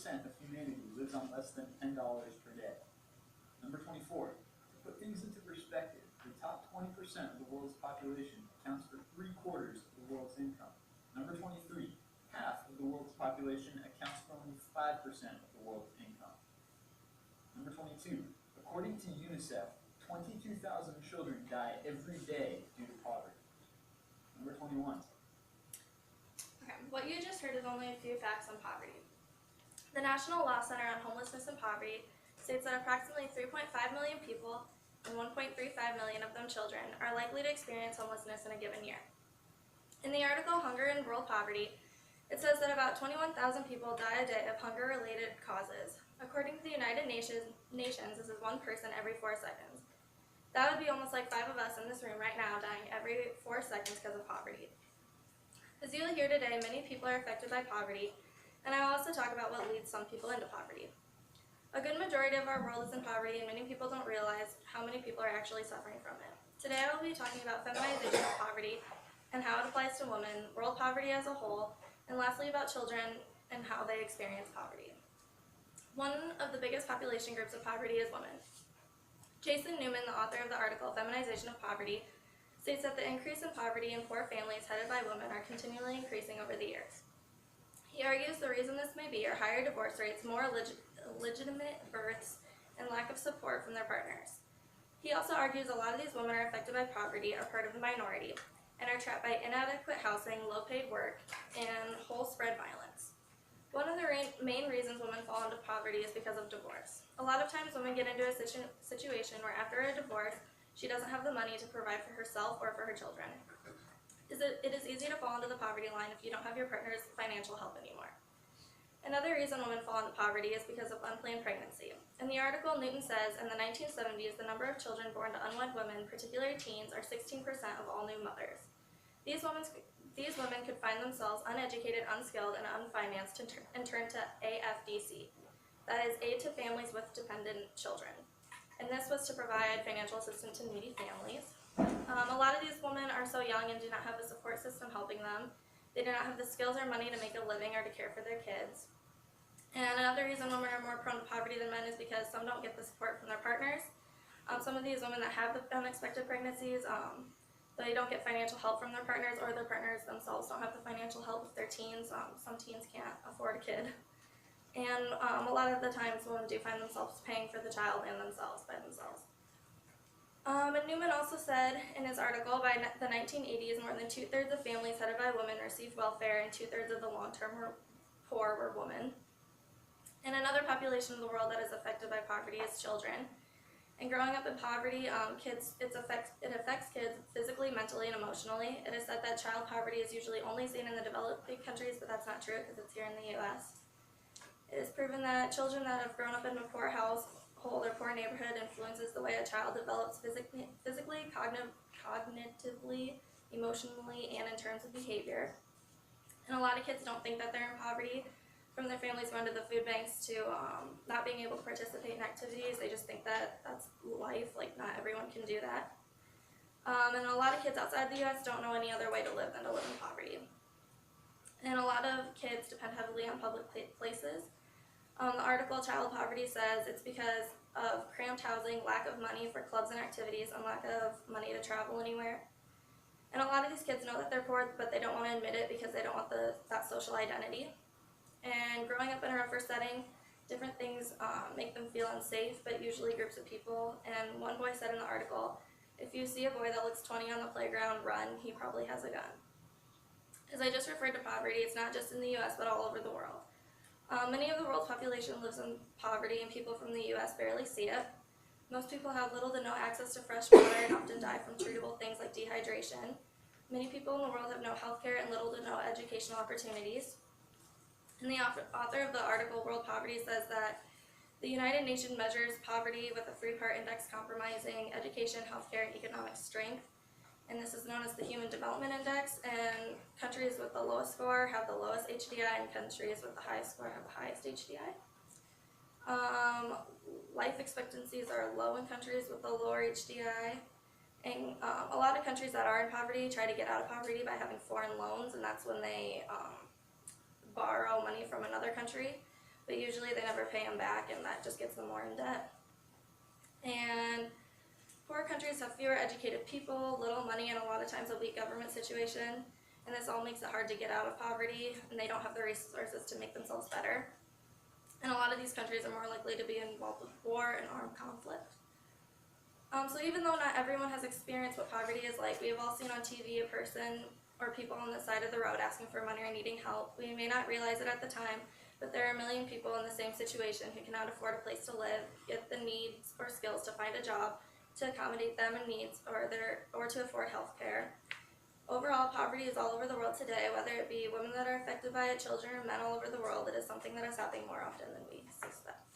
of humanity lives on less than $10 per day. Number 24. To put things into perspective, the top 20% of the world's population accounts for 3/4 of the world's income. Number 23. Half of the world's population accounts for only 5% of the world's income. Number 22. According to UNICEF, 22,000 children die every day due to poverty. Number 21. Okay, what you just heard is only a few facts on poverty. The National Law Center on Homelessness and Poverty states that approximately 3.5 million people, and 1.35 million of them children, are likely to experience homelessness in a given year. In the article Hunger and World Poverty, it says that about 21,000 people die a day of hunger-related causes. According to the United Nations, this is one person every 4 seconds. That would be almost like 5 of us in this room right now dying every 4 seconds because of poverty. As you will hear today, many people are affected by poverty, and I will also talk about what leads some people into poverty. A good majority of our world is in poverty, and many people don't realize how many people are actually suffering from it. Today I will be talking about feminization of poverty and how it applies to women, world poverty as a whole, and lastly about children and how they experience poverty. One of the biggest population groups of poverty is women. Jason Newman, the author of the article Feminization of Poverty, states that the increase in poverty in poor families headed by women are continually increasing over the years. He argues the reason this may be are higher divorce rates, more illegitimate births, and lack of support from their partners. He also argues a lot of these women are affected by poverty, are part of the minority, and are trapped by inadequate housing, low-paid work, and whole-spread violence. One of the main reasons women fall into poverty is because of divorce. A lot of times women get into a situation where after a divorce, she doesn't have the money to provide for herself or for her children. It is easy to fall into the poverty line if you don't have your partner's financial help anymore. Another reason women fall into poverty is because of unplanned pregnancy. In the article, Newton says, in the 1970s, the number of children born to unwed women, particularly teens, are 16% of all new mothers. These women could find themselves uneducated, unskilled, and unfinanced and turn to AFDC, that is, Aid to Families with Dependent Children. And this was to provide financial assistance to needy families. A lot of these women are so young and do not have a support system helping them. They do not have the skills or money to make a living or to care for their kids. And another reason women are more prone to poverty than men is because some don't get the support from their partners. Some of these women that have the unexpected pregnancies, they don't get financial help from their partners, or their partners themselves don't have the financial help with their teens. Some teens can't afford a kid. And a lot of the times women do find themselves paying for the child and themselves by themselves. And Newman also said in his article, by the 1980s, more than 2/3 of families headed by women received welfare, and 2/3 of the long-term poor were women. And another population of the world that is affected by poverty is children. And growing up in poverty, it affects kids physically, mentally, and emotionally. It is said that child poverty is usually only seen in the developing countries, but that's not true because it's here in the U.S. It is proven that children that have grown up in a poor household or poor neighborhood influences the way a child develops physically, cognitively, emotionally, and in terms of behavior. And a lot of kids don't think that they're in poverty, from their families going to the food banks to not being able to participate in activities. They just think that that's life, like not everyone can do that. And a lot of kids outside the U.S. don't know any other way to live than to live in poverty. And a lot of kids depend heavily on public places. The article Child Poverty says it's because of cramped housing, lack of money for clubs and activities, and lack of money to travel anywhere. And a lot of these kids know that they're poor, but they don't want to admit it because they don't want that social identity. And growing up in a rougher setting, different things make them feel unsafe, but usually groups of people. And one boy said in the article, if you see a boy that looks 20 on the playground, run, he probably has a gun. As I just referred to poverty, it's not just in the U.S., but all over the world. Many of the world's population lives in poverty, and people from the U.S. barely see it. Most people have little to no access to fresh water and often die from treatable things like dehydration. Many people in the world have no health care and little to no educational opportunities. And the author of the article, World Poverty, says that the United Nations measures poverty with a 3-part index comprising education, healthcare, and economic strength. And this is known as the Human Development Index, and countries with the lowest score have the lowest HDI, and countries with the highest score have the highest HDI. Life expectancies are low in countries with a lower HDI, and a lot of countries that are in poverty try to get out of poverty by having foreign loans, and that's when they borrow money from another country. but usually they never pay them back, and that just gets them more in debt. And poor countries have fewer educated people, little money, and a lot of times a weak government situation, and this all makes it hard to get out of poverty, and they don't have the resources to make themselves better. And a lot of these countries are more likely to be involved with war and armed conflict. So even though not everyone has experienced what poverty is like, we have all seen on TV a person or people on the side of the road asking for money or needing help. We may not realize it at the time, but there are a million people in the same situation who cannot afford a place to live, get the needs or skills to find a job, to accommodate them in needs, or to afford health care. Overall, poverty is all over the world today, whether it be women that are affected by it, children, or men all over the world. It is something that is happening more often than we suspect.